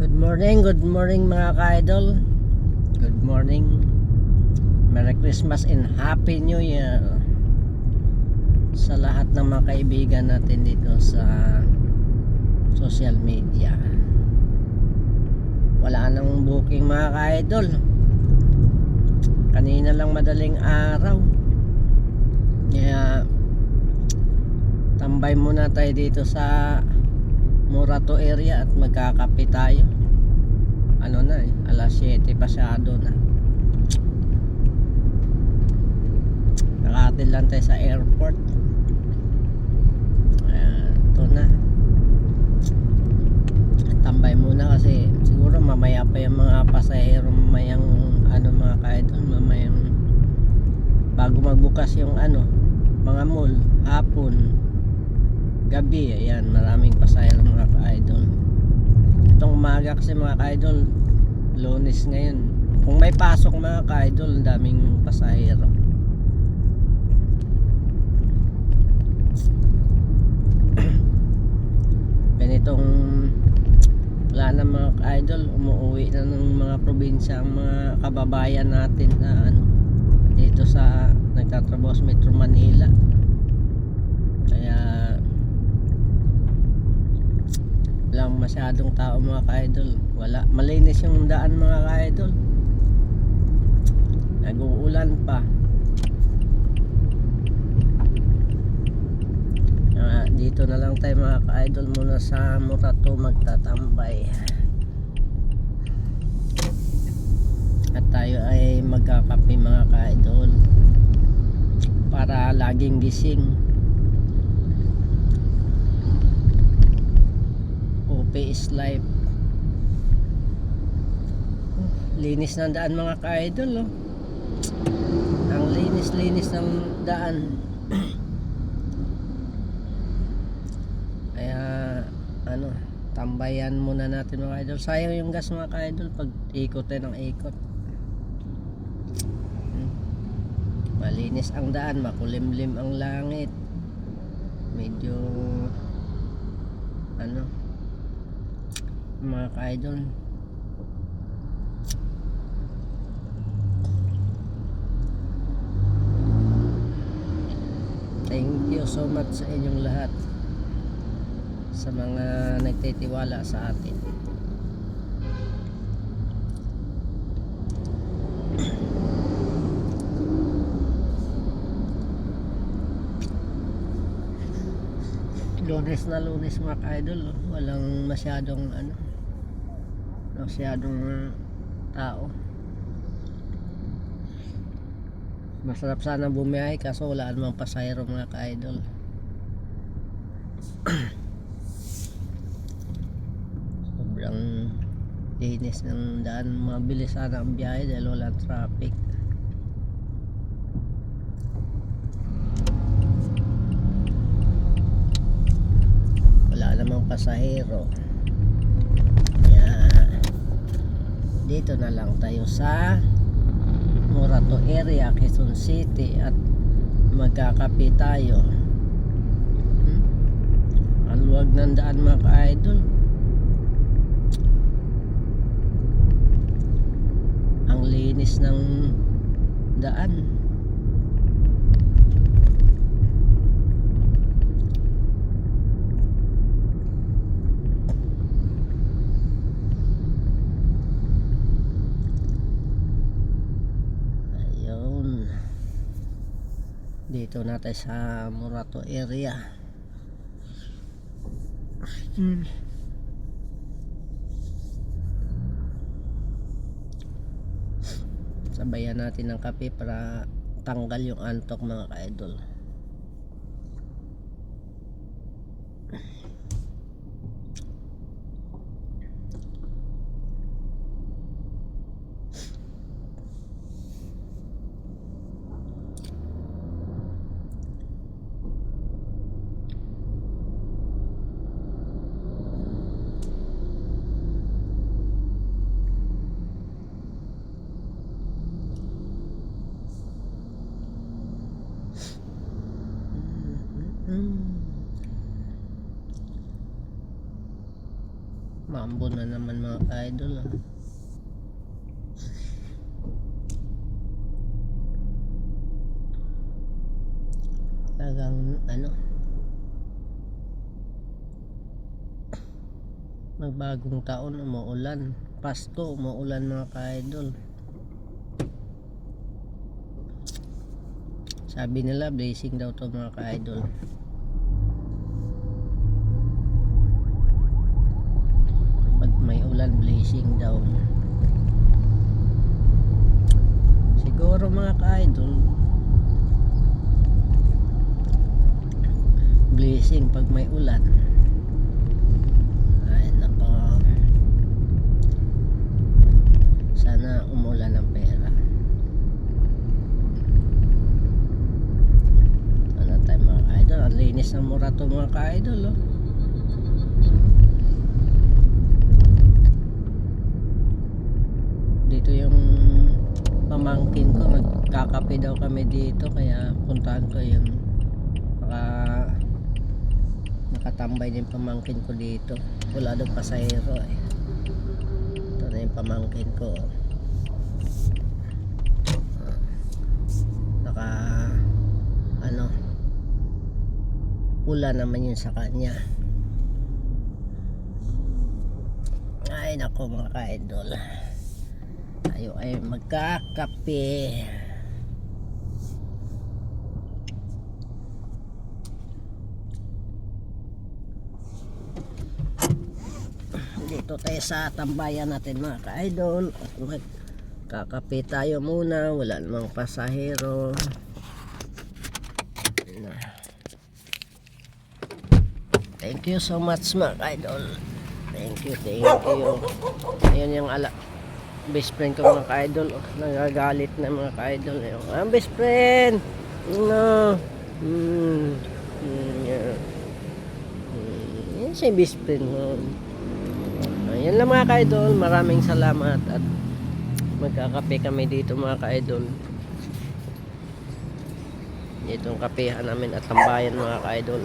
Good morning mga ka-idol. Good morning. Merry Christmas and Happy New Year sa lahat ng mga kaibigan natin dito sa social media. Wala nang booking mga ka-idol. Kanina lang madaling araw. Kaya tambay muna tayo dito sa Morato area at magkakape tayo. Ano na alas 7 pasado na. Nakatid lang tayo sa airport. Ito na. Tambay muna kasi siguro mamaya pa yung mga pasahero, mamayang mga ka-idol, mamayang bago magbukas yung mga mall, hapon, gabi, ayan, maraming pasahero mga ka-idol. Itong umaga kasi mga ka-idol, Lunes ngayon. Kung may pasok mga ka-idol, daming pasahero. Ganitong wala na mga ka-idol, umuwi na ng mga probinsya ang mga kababayan natin na dito sa nagtatrabaho sa Metro Manila. Kaya walang masyadong tao mga ka-idol. Wala, malinis yung daan mga ka-idol. Nag-uulan pa. Dito na lang tayo mga ka-idol muna sa Morato magtatambay. At tayo ay magkakape mga ka-idol para laging gising. OP is life. Linis ng daan mga ka-idol, oh. Ang linis ng daan. Kaya tambayan muna natin mga idol. Sayang yung gas mga ka-idol pag ikot tayo ng ikot. Malinis ang daan, makulimlim ang langit. Medyo mga ka-idol, thank you so much sa inyong lahat, sa mga nagtitiwala sa atin. Lunes mga ka-idol, walang masyadong tao. Masarap sana bumiyahe kaso wala namang pasahero mga ka-idol. Sobrang linis ng daan, mabilis sana ang biyahe dahil walang traffic. Wala namang pasahero. Dito na lang tayo sa Morato area, Quezon City at magkakape tayo. Ang luwag ng daan mga ka-idol. Ang linis ng daan. Dito na tayo sa Morato area. Sabayan natin ng kape para tanggal yung antok mga ka-idol. Maambon na naman mga ka-idol. Talagang ano, magbagong taon umuulan, Pasko umuulan mga ka-idol. Sabi nila blessing daw to mga ka-idol. Pag may ulan, blessing daw. Siguro mga ka-idol, blessing pag may ulan. Ay nako, sana umulan ng pera. Ano tayo mga ka-idol, ang linis ng Morato mga ka-idol oh. Dito yung pamangkin ko, nagkakape daw kami dito, kaya puntahan ko yun. Baka nakatambay din pamangkin ko dito, wala daw pasahero eh. Ito na yung pamangkin ko naka ano, pula naman yun sa kanya. Ay nako mga ka-idol, tayo ay magkakape. Dito tayo sa tambayan natin mga ka-idol, magkakape tayo muna, wala namang pasahero. Thank you so much mga ka-idol. Thank you. Ayan yung best friend ko mga ka-idol oh, nagagalit na mga ka-idol. Ang best friend no. Yan siya best friend mo. Ayan lang mga ka-idol, maraming salamat at magkakape kami dito mga ka-idol. Itong kapehan namin at tambayan mga ka-idol.